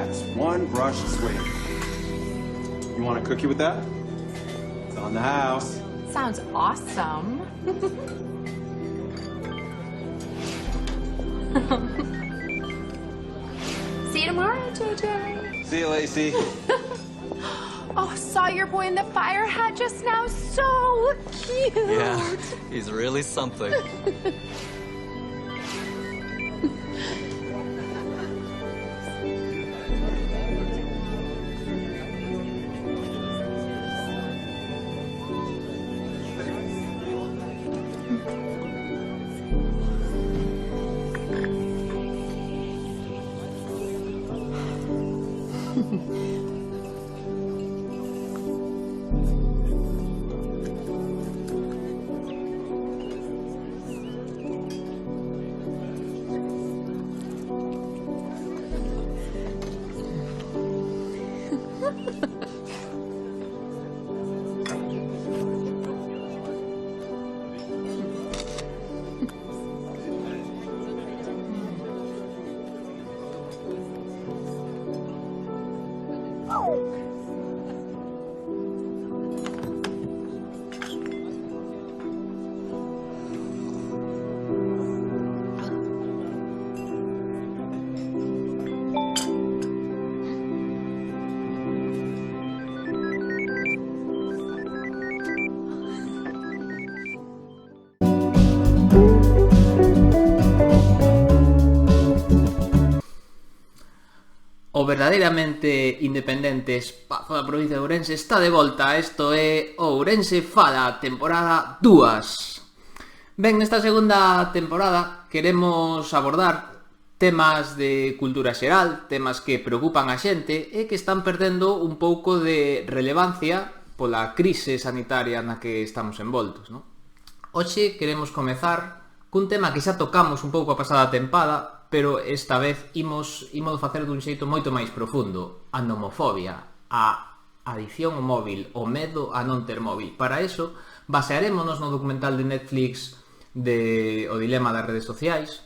That's one brush swing. You want a cookie with that? It's on the house. Sounds awesome. See you tomorrow, JJ. See you, Lacey. Oh, saw your boy in the fire hat just now. So cute. Yeah, he's really something. O verdadeiramente independente espazo da provincia de Ourense está de volta. Isto é Ourense Fala, temporada 2. Ben, nesta segunda temporada queremos abordar temas de cultura xeral, temas que preocupan a xente e que están perdendo un pouco de relevancia pola crise sanitaria na que estamos envoltos, non? Hoxe queremos comezar cun tema que xa tocamos un pouco a pasada tempada, pero esta vez imos facer dun xeito moito máis profundo: a nomofobia, a adicción ao móvil, o medo a non ter móvil. Para eso, basearémonos no documental de Netflix de O dilema das redes sociais,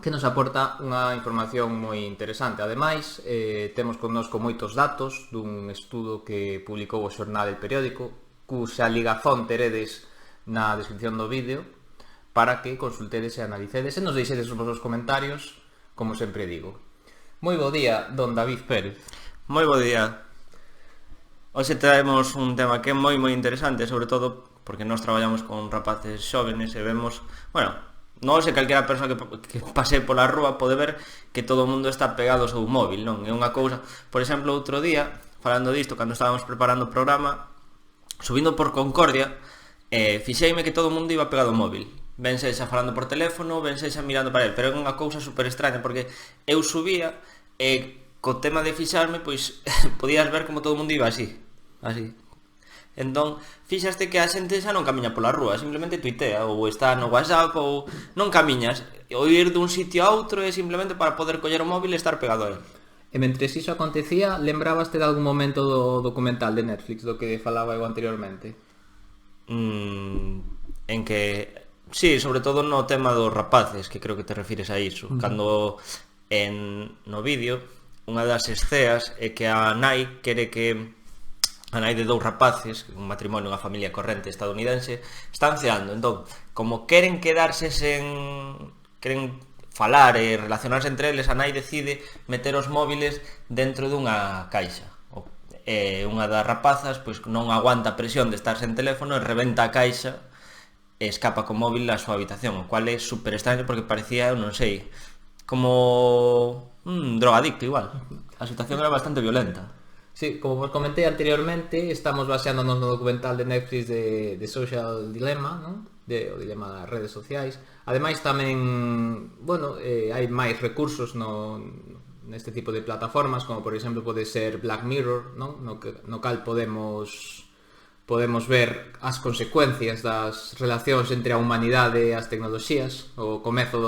que nos aporta unha información moi interesante. Ademais, temos connosco moitos datos dun estudo que publicou o xornal El Periódico, cuxa ligazón teredes na descripción do vídeo, para que consultedes e analicedes e nos deixedes os vosos comentarios, como sempre digo. Moi bo día, don David Pérez. Moi bo día. Hoxe traemos un tema que é moi interesante, sobre todo porque nós traballamos con rapaces xóvenes e vemos, bueno, non sei, calquera persoa que pase pola rúa pode ver que todo o mundo está pegado ao seu móvil, non? É unha cousa, por exemplo, outro día, falando disto, cando estábamos preparando o programa, subindo por Concordia, fixeime que todo o mundo iba pegado ao móvil. Ben sexa falando por teléfono, ben sexa mirando para el, pero é unha cousa super extraña, porque eu subía e co tema de fixarme, pois podías ver como todo o mundo iba así. Entón, fixaste que a xente xa non camiña pola rúa, simplemente tuitea, ou está no WhatsApp, ou non camiñas. O ir dun sitio a outro é simplemente para poder coller o móvil e estar pegado a él. E mentres iso acontecía, lembrabaste de algún momento do documental de Netflix do que falaba eu anteriormente? En que... Sí, sobre todo no tema dos rapaces, que creo que te refires a iso. Cando no vídeo, unha das esceas é que a nai quere que... A nai de dous rapaces, un matrimonio, unha familia corrente estadounidense, están ceando. Entón, como queren quedarse sen... Queren falar e relacionarse entre eles, a nai decide meter os móviles dentro dunha caixa. Unha das rapazas pois non aguanta a presión de estar sen teléfono e rebenta a caixa e escapa co móvil á súa habitación, o cual é super extraño porque parecía, eu non sei, como un drogadicto igual. A situación era bastante violenta. Sí, como vos comenté anteriormente, estamos baseándonos no documental de Netflix de Social Dilemma, ¿no? O dilema das redes sociais. Ademais tamén, bueno, hai máis recursos neste tipo de plataformas, como por exemplo pode ser Black Mirror, ¿no? No cal podemos ver as consecuencias das relacións entre a humanidade e as tecnoloxías. O comezo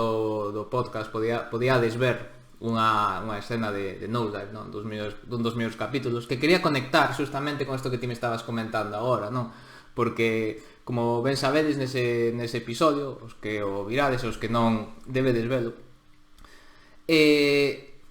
do podcast podíades ver unha escena de Nosedive, non? Dun dos meus capítulos, que quería conectar justamente con isto que ti me estabas comentando agora, non? Porque, como ben sabedes nese episodio, os que o virades e os que non debedes velo,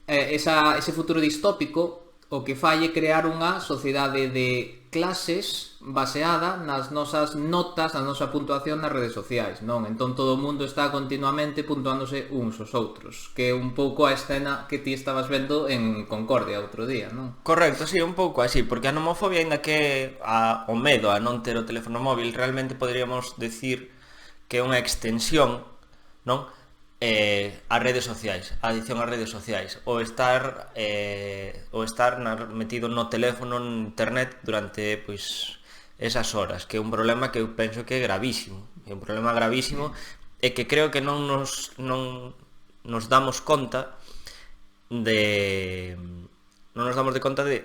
ese futuro distópico o que falle crear unha sociedade de clases baseada nas nosas notas, na nosa puntuación nas redes sociais, non? Entón todo o mundo está continuamente puntuándose uns aos outros, que é un pouco a escena que ti estabas vendo en Concordia outro día, non? Correcto, sí, un pouco así, porque a nomofobia, aínda que o medo a non ter o teléfono móvil, realmente poderíamos decir que é unha extensión, non? As redes sociais, a adicción ás redes sociais, o estar metido no teléfono, en internet durante, pois, esas horas, que é un problema que eu penso que é gravísimo, é un problema gravísimo e que creo que non nos damos conta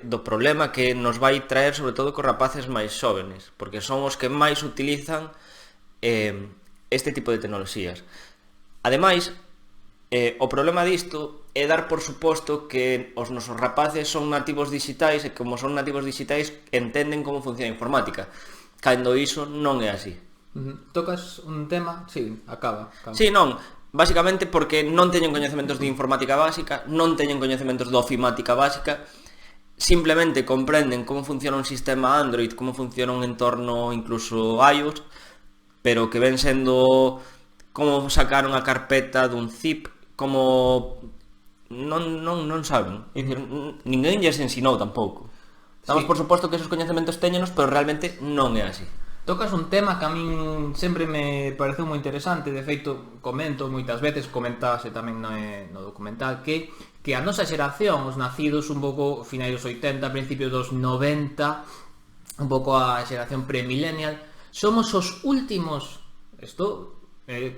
do problema que nos vai traer, sobre todo cos rapaces máis xóvenes, porque son os que máis utilizan este tipo de tecnoloxías. Ademais, o problema disto é dar por suposto que os nosos rapaces son nativos digitais e como son nativos digitais entenden como funciona a informática, cando iso non é así. Tocas un tema? Sí, acaba. Sí, non, basicamente porque non teñen coñecementos de informática básica, non teñen coñecementos de ofimática básica, simplemente comprenden como funciona un sistema Android, como funciona un entorno incluso iOS, pero que ven sendo como sacar unha carpeta dun zip, como non saben, é dicir, ninguén lles ensinou tampouco. Damos por suposto que esos coñecementos teñenos, pero realmente non é así. Tocas un tema que a min sempre me pareceu moi interesante, de feito comento moitas veces, comentábase tamén no documental, que a nosa xeración, os nacidos un pouco finais dos 80, principios dos 90, un pouco a xeración pre-millennial, somos os últimos,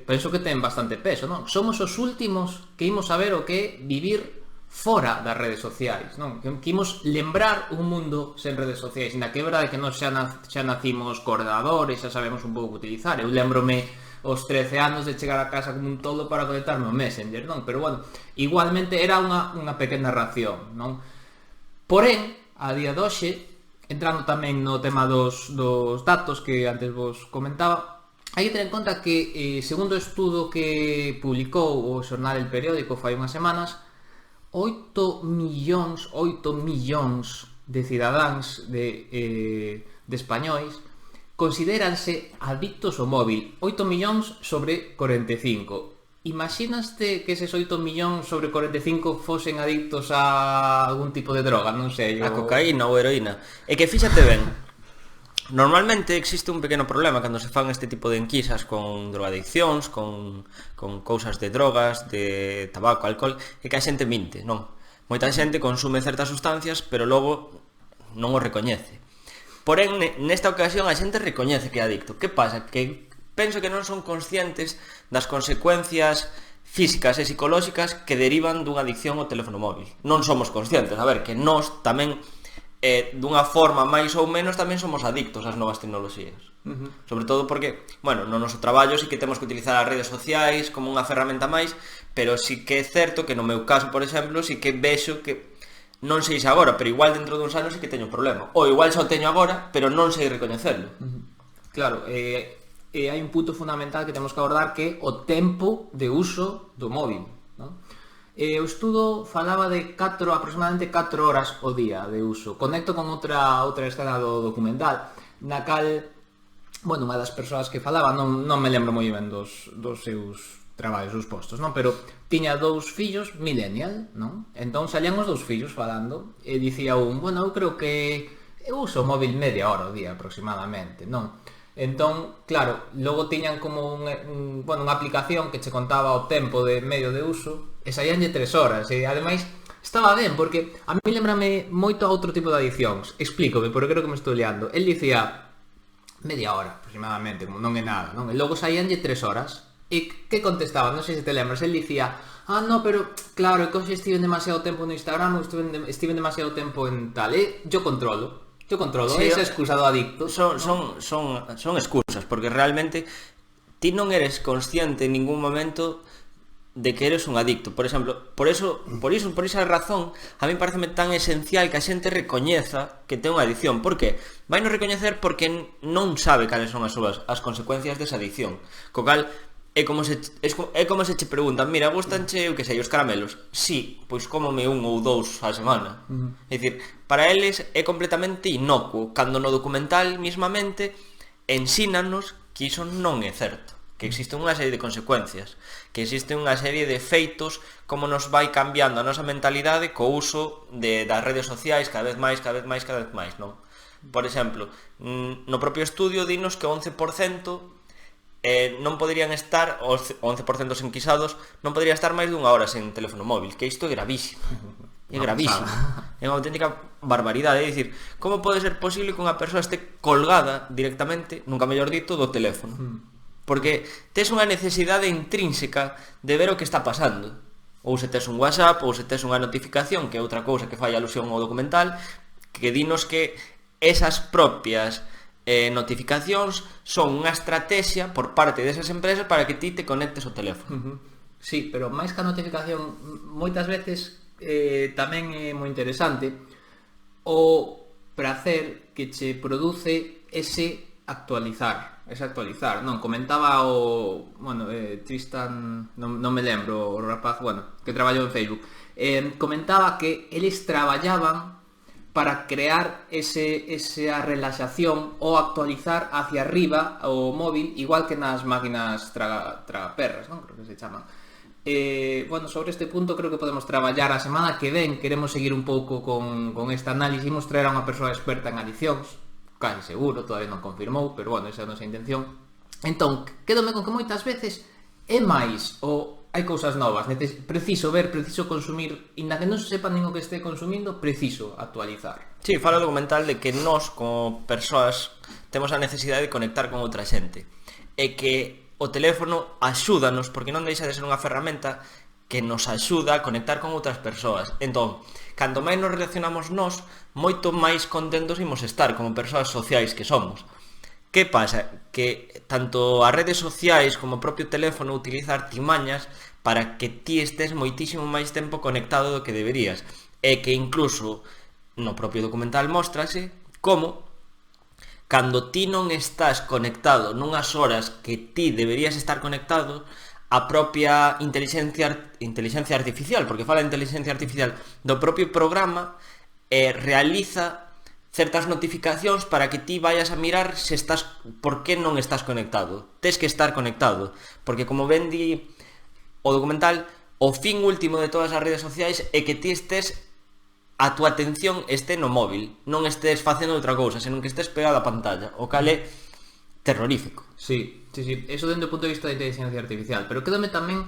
penso que ten bastante peso, non? Somos os últimos que imos saber o que é vivir fora das redes sociais, non? Que imos lembrar un mundo sen redes sociais, na que é verdade que nós xa nacimos co ordenador e xa sabemos un pouco utilizar. Eu lembrome aos 13 anos de chegar a casa como un tolo para conectarme ao Messenger, non? Pero bueno, igualmente era unha pequena ración, non? Porén, a día de hoxe, entrando tamén no tema dos datos que antes vos comentaba, hai que ter en conta que, segundo o estudo que publicou o xornal El Periódico fai unhas semanas, 8 millóns de cidadáns de españois considéranse adictos ao móvil. 8 millóns sobre 45. Imaginaste que eses 8 millóns sobre 45 fosen adictos a algún tipo de droga, non sei, a cocaína ou heroína. E que fíxate ben, normalmente existe un pequeno problema cando se fan este tipo de enquisas con drogadiccións, con cousas de drogas, de tabaco, alcohol, e que a xente minte, non? Moita xente consume certas sustancias, pero logo non o recoñece. Porén, nesta ocasión a xente recoñece que é adicto. Que pasa? Que penso que non son conscientes das consecuencias físicas e psicolóxicas que derivan dunha adicción ao teléfono móvil. Non somos conscientes, a ver, que nós tamén dunha forma máis ou menos tamén somos adictos ás novas tecnoloxías. Sobre todo porque, bueno, no noso traballo sí que temos que utilizar as redes sociais como unha ferramenta máis, pero sí que é certo que no meu caso, por exemplo, sí que vexo que non sei se agora, pero igual dentro duns anos sí que teño un problema. Ou igual xa o teño agora, pero non sei recoñecerlo. Claro, hai un punto fundamental que temos que abordar, que é o tempo de uso do móvil, non? O estudo falaba de aproximadamente 4 horas ao día de uso. Conecto con outra escena do documental, na cal, bueno, unha das persoas que falaba, non me lembro moi ben dos seus traballos, dos postos, non? Pero tiña 2 fillos millennial, non? Entón salían os 2 fillos falando e dicía un, bueno, eu creo que eu uso o móvil media hora ao día aproximadamente, non? Entón, claro, logo tiñan como unha aplicación que che contaba o tempo de medio de uso e saíanlle 3 horas e ademais estaba ben, porque a mí lembrame moito a outro tipo de adicións. Explícome, porque creo que me estou liando. El dicía media hora aproximadamente, como non é nada, non? E logo saíanlle 3 horas e que contestaba, non sei se te lembras, el dicía, no, pero claro, é que hoxe estiven demasiado tempo no Instagram ou estiven demasiado tempo en tal, e yo controlo, sí, esa excusa do adicto. Son excusas, porque realmente ti non eres consciente en ningún momento de que eres un adicto. Por exemplo, por esa razón, a mí pareceme tan esencial que a xente recoñeza que ten unha adicción. Por que? Vai non recoñecer porque non sabe cales son as consecuencias desa adicción. Co cal, é como se che preguntan, mira, gustanche, eu que sei, os caramelos? Sí, pois cómome un ou dous á semana. É dicir, para eles é completamente inocuo, cando no documental mismamente ensínanos que iso non é certo, que existe unha serie de consecuencias, que existe unha serie de feitos, como nos vai cambiando a nosa mentalidade co uso das redes sociais cada vez máis, non? Por exemplo, no propio estudio dinos que o 11% non poderían estar, os 11% dos enquisados non podría estar máis dunha hora sen teléfono móvil, que isto é gravísimo. É gravísimo. É unha auténtica barbaridade. É dicir, como pode ser posible que unha persoa este colgada directamente, nunca mellor dito, do teléfono? Porque tes unha necesidade intrínseca de ver o que está pasando. Ou se tes un WhatsApp, ou se tes unha notificación, que é outra cousa que fai alusión ao documental, que dinos que esas propias notificacións son unha estrategia por parte desas empresas para que ti te conectes ao teléfono. Sí, pero máis que a notificación, moitas veces tamén é moi interesante o prazer que che produce ese actualizar, non, comentaba o, bueno, Tristan, non me lembro, o rapaz, bueno, que traballou en Facebook, comentaba que eles traballaban para crear esa relaxación ou actualizar hacia arriba o móvil, igual que nas máquinas tragaperras, non? Creo que se chaman. Bueno, sobre este punto creo que podemos traballar a semana que ven. Queremos seguir un pouco con este análisis. Imos traer a unha persoa experta en adicións, casi seguro, todavía non confirmou, pero bueno, esa é a nosa intención. Entón, quedome con que moitas veces é máis o hai cousas novas, preciso ver, preciso consumir, inda que non se sepa nin o que este consumindo, preciso actualizar. Sí, fala o documental de que nós, como persoas, temos a necesidade de conectar con outra xente, e que o teléfono axúdanos, porque non deixa de ser unha ferramenta que nos axuda a conectar con outras persoas. Entón, cando máis nos relacionamos nós, moito máis contentos imos estar como persoas sociais que somos. Que pasa? Que tanto as redes sociais como o propio teléfono utiliza artimañas para que ti estés moitísimo máis tempo conectado do que deberías. E que incluso no propio documental móstrase como cando ti non estás conectado nunhas horas que ti deberías estar conectado, a propia inteligencia artificial, porque fala de inteligencia artificial, do propio programa realiza certas notificacións para que ti vayas a mirar se estás, por que non estás conectado. Tes que estar conectado, porque como ben di o documental, o fin último de todas as redes sociais é que ti estés, a tua atención este no móvil, non estés facendo outra cousa, senón que estés pegado á pantalla, o cal é terrorífico. Sí, eso dentro do punto de vista da inteligencia artificial, pero quédame tamén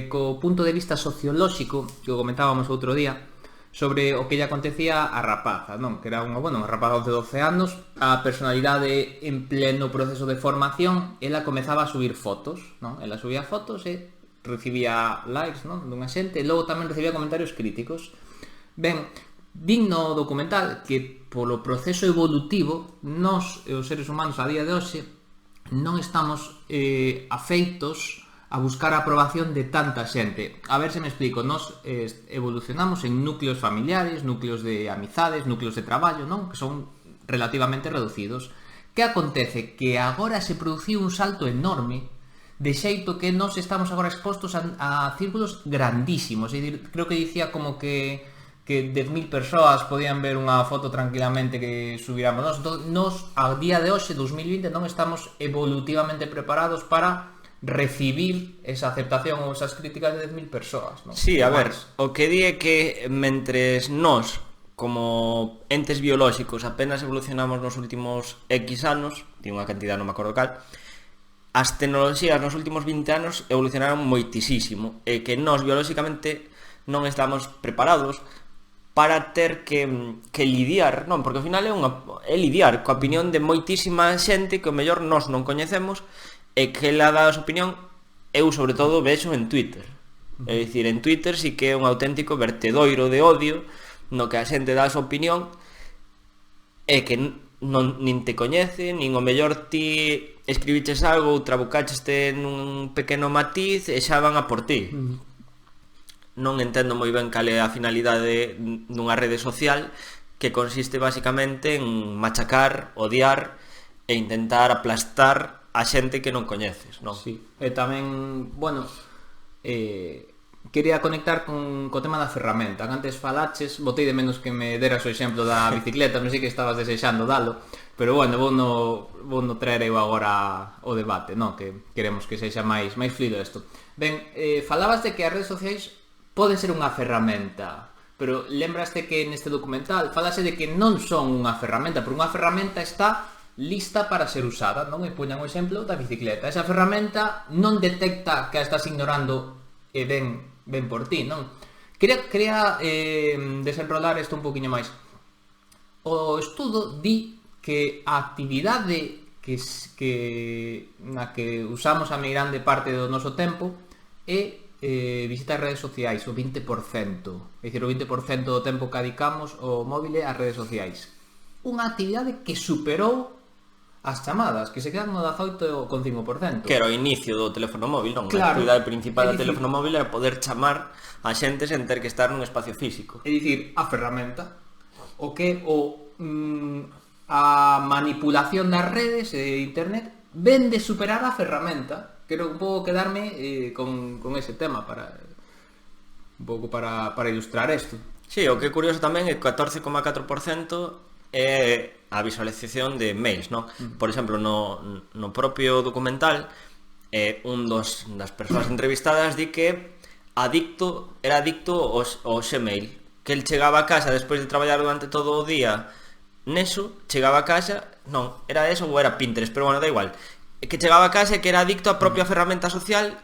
co punto de vista sociolóxico que o comentábamos outro día, sobre o que lle acontecía a rapaza, non? Que era unha rapaza de 12 anos, a personalidade en pleno proceso de formación, ela comezaba a subir fotos, non? Ela subía fotos e recibía likes, non? Dunha xente, e logo tamén recibía comentarios críticos. Ben, digno documental que polo proceso evolutivo nós, os seres humanos a día de hoxe, non estamos afeitos a buscar a aprobación de tanta xente. A ver se me explico, nós evolucionamos en núcleos familiares, núcleos de amizades, núcleos de traballo, non? Que son relativamente reducidos. Que acontece? Que agora se produciu un salto enorme, de xeito que nós estamos agora expostos a círculos grandísimos. É dicir, creo que dicía como que 10.000 persoas podían ver unha foto tranquilamente que subiramos. Nós, a día de hoxe, 2020, non estamos evolutivamente preparados para recibir esa aceptación ou esas críticas de 10.000 persoas, non? Sí, a ver, o que di é que mentres nós, como entes biolóxicos, apenas evolucionamos nos últimos X anos, di unha cantidad non me acordo cal, as tecnoloxías nos últimos 20 anos evolucionaron moitisísimo, e que nós biolóxicamente non estamos preparados para ter que lidiar, non, porque ao final é lidiar coa opinión de moitísima xente que ao mellor nós non coñecemos, e que ela dá a súa opinión, eu sobre todo vexo en Twitter. É dicir, en Twitter sí que é un auténtico vertedoiro de odio no que a xente dá a súa opinión e que nin te coñece, nin o mellor ti escribiches algo ou trabucacheste nun pequeno matiz e xa van a por ti. Non entendo moi ben cal é a finalidade dunha rede social que consiste basicamente en machacar, odiar e intentar aplastar a xente que non coñeces, non? Sí. E tamén, bueno, quería conectar co tema da ferramenta. Antes falaches, botei de menos que me deras o exemplo da bicicleta, non sei que estabas desexando dalo, pero bueno, vou no traer eu agora o debate, non? Que queremos que sexa máis fluido isto. Ben, falabas de que as redes sociais poden ser unha ferramenta, pero lembraste que neste documental falase de que non son unha ferramenta, porque unha ferramenta está lista para ser usada, non? E poñan o exemplo da bicicleta. Esa ferramenta non detecta que a estás ignorando e ven por ti, non? Quería desenrolar isto un poquinho máis. O estudo di que a actividade na que usamos a meirande parte do noso tempo é visitar redes sociais, o 20%. É dicir, o 20% do tempo que dedicamos ao móvil ás redes sociais. Unha actividade que superou as chamadas, que se quedan no 18,5%. Que era o inicio do teléfono móvil, non? Claro. A actividade principal do É dicir, teléfono móvil era poder chamar a xente sen ter que estar nun espacio físico. É dicir, a ferramenta, a manipulación das redes e internet ven de superar a ferramenta. Quero un pouco quedarme con ese tema para un pouco para ilustrar isto. Sí, o que é curioso tamén é que 14,4% é a visualización de mails, non? Por exemplo, no propio documental, das persoas entrevistadas di que era adicto ao Gmail, que el chegaba a casa despois de traballar durante todo o día neso, chegaba a casa, non, era eso ou era Pinterest, pero bueno, da igual, que chegaba a casa e que era adicto á propia ferramenta social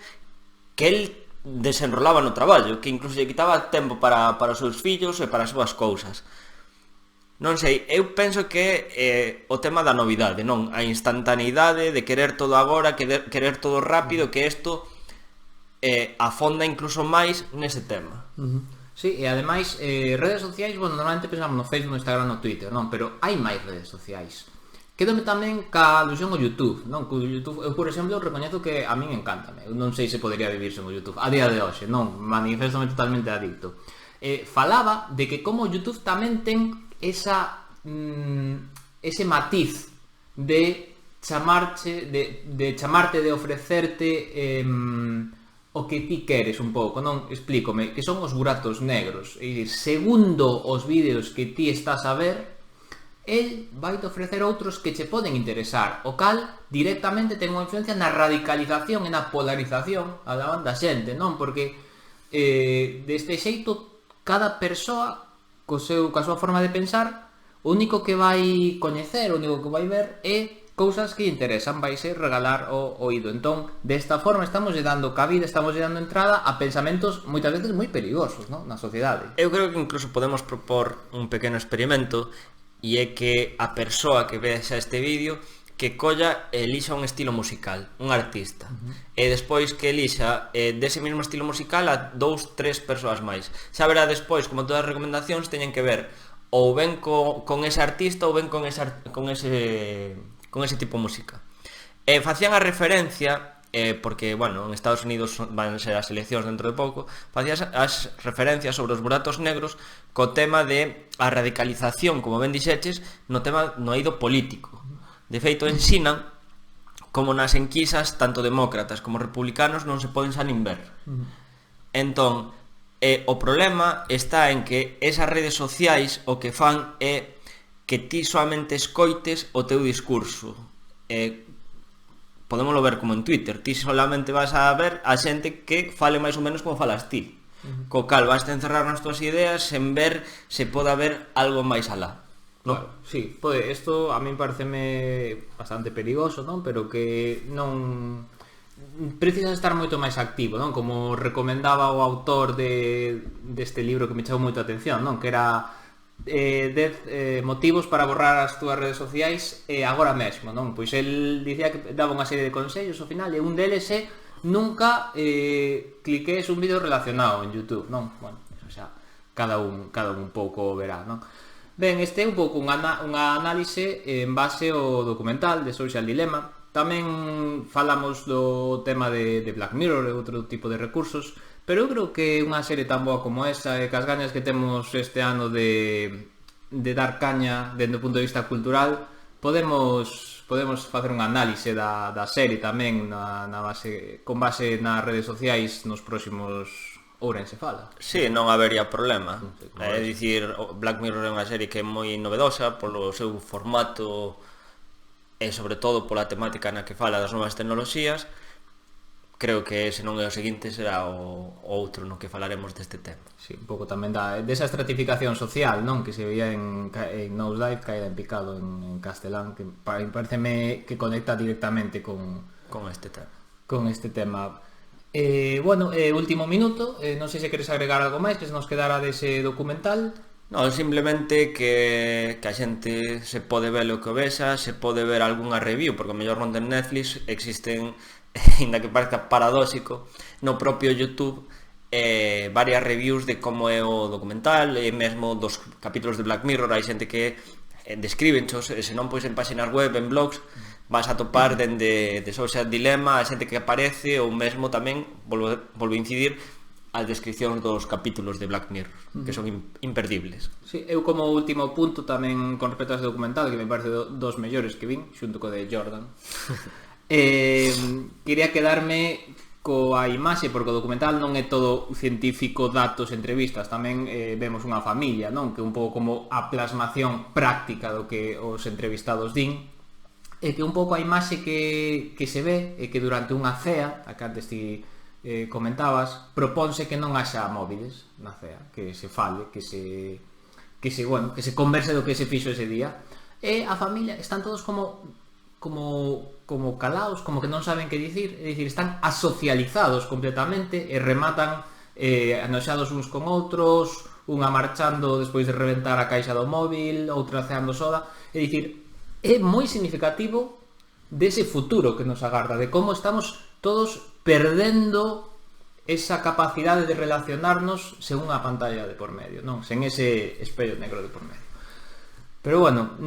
que el desenrolaba no traballo, que incluso lle quitaba tempo para os seus fillos e para as súas cousas. Non sei, eu penso que o tema da novidade, non? A instantaneidade de querer todo agora, querer todo rápido, que isto afonda incluso máis nese tema. Sí, e ademais, redes sociais, bueno, normalmente pensamos no Facebook, no Instagram, no Twitter, non? Pero hai máis redes sociais. Quédome tamén ca alusión ao YouTube, non? Co YouTube, eu, por exemplo, recoñezo que a min encántame. Eu non sei se podería vivir sen o YouTube a día de hoxe, non? Manifestome totalmente adicto. Falaba de que como o YouTube tamén ten ese matiz de chamarte, de ofrecerte o que ti queres un pouco, non? Explícome, que son os buratos negros. É dicir, segundo os vídeos que ti estás a ver, el vai te ofrecer outros que che poden interesar, o cal directamente ten unha influencia na radicalización e na polarización a da banda xente, non? Porque deste xeito cada persoa coa súa forma de pensar, o único que vai coñecer, o único que vai ver é cousas que interesan, vai ser regalar o oído. Entón, desta forma estamos lle dando cabida, estamos lle dando entrada a pensamentos moitas veces moi perigosos, non? Na sociedade. Eu creo que incluso podemos propor un pequeno experimento, e é que a persoa que vexa este vídeo que colla e elixa un estilo musical, un artista, e despois que elixa dese mesmo estilo musical a 2, 3 persoas máis. Xa verá despois, como todas as recomendacións teñen que ver ou ben con ese artista ou ben con ese tipo de música. Facían a referencia, porque, bueno, en Estados Unidos van ser as eleccións dentro de pouco, facían as referencias sobre os buratos negros co tema de a radicalización, como ben dixeches, no eido político. De feito, ensinan como nas enquisas tanto demócratas como republicanos non se poden xa nin ver. Entón, o problema está en que esas redes sociais o que fan é que ti soamente escoites o teu discurso. Podémoslo ver como en Twitter, ti solamente vas a ver a xente que fale máis ou menos como falas ti, co cal vas a encerrar nas túas ideas sen ver se pode haber algo máis alá, non? Claro, sí, pode, isto a min pareceme bastante perigoso, non? Pero que non precisas estar moito máis activo, non? Como recomendaba o autor deste libro que me chamou moito a atención, non? Que era 10 motivos para borrar as túas redes sociais agora mesmo, non? Pois el dicía que daba unha serie de consellos ao final, e un deles é nunca cliques un vídeo relacionado en YouTube, non? Bueno, o sea, cada un pouco verá, non? Ben, este é un pouco unha análise en base ao documental de Social Dilemma. Tamén falamos do tema de Black Mirror e outro tipo de recursos, pero eu creo que unha serie tan boa como esa e cas gañas que temos este ano de dar caña dende o punto de vista cultural, podemos podemos facer un análise da serie tamén con base nas redes sociais nos próximos Ourense Fala. Sí, non habería problema. como É dicir, Black Mirror é unha serie que é moi novedosa polo seu formato e sobre todo pola temática na que fala das novas tecnoloxías. Creo que se non é o seguinte será o outro no que falaremos deste tema. Sí, un pouco tamén desa estratificación social, non? Que se veía en Nosedive, Caída en Picado en castelán, que pareceme que conecta directamente con este tema. Con este tema. Bueno, último minuto, non sei se queres agregar algo máis que se nos quedara dese documental. Non, simplemente que a xente se pode ver o que vexa, se pode ver algunha review, porque o mellor non ten Netflix, existen, ainda que parezca paradóxico, no propio YouTube varias reviews de como é o documental, e mesmo dos capítulos de Black Mirror. Hai xente que describenchos, se non pois en páxinas web, en blogs, vas a topar dende de Social Dilemma, a xente que aparece, ou mesmo tamén, volvo a incidir, as descripcións dos capítulos de Black Mirror, que son imperdibles. Sí, eu como último punto tamén con respecto a este documental, que me parece dos mellores que vin, xunto co de Jordan, quería quedarme coa imaxe, porque o documental non é todo científico, datos, entrevistas, tamén vemos unha familia, non? Que é un pouco como a plasmación práctica do que os entrevistados din, e que un pouco a imaxe que se ve é que durante unha cea, a que antes ti comentabas, propónse que non haxa móviles na cea, que se fale, que se converse do que se fixo ese día, e a familia están todos como calaos, como que non saben que dicir, é dicir, están asocializados completamente e rematan anoxados uns con outros, unha marchando despois de reventar a caixa do móvil, outra ceando soda, é dicir, é moi significativo dese futuro que nos agarda, de como estamos todos perdendo esa capacidade de relacionarnos sen unha pantalla de por medio, non? Sen ese espello negro de por medio. Pero bueno,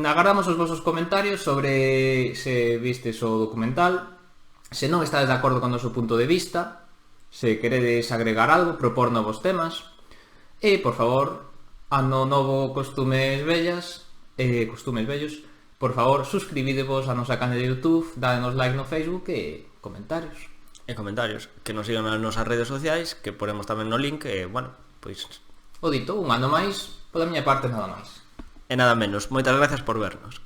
agardamos os vosos comentarios sobre se vistes o documental, se non estades de acordo con o noso punto de vista, se queredes agregar algo, propor novos temas, e, por favor, ano novo costumes vellos, por favor, suscribidevos a nosa canal de YouTube, dadenos like no Facebook e comentarios. E comentarios, que nos sigan nas nosas redes sociais, que poremos tamén no link, e, bueno, pois... O dito, un ano máis, pola miña parte nada máis. E nada menos, moitas gracias por vernos.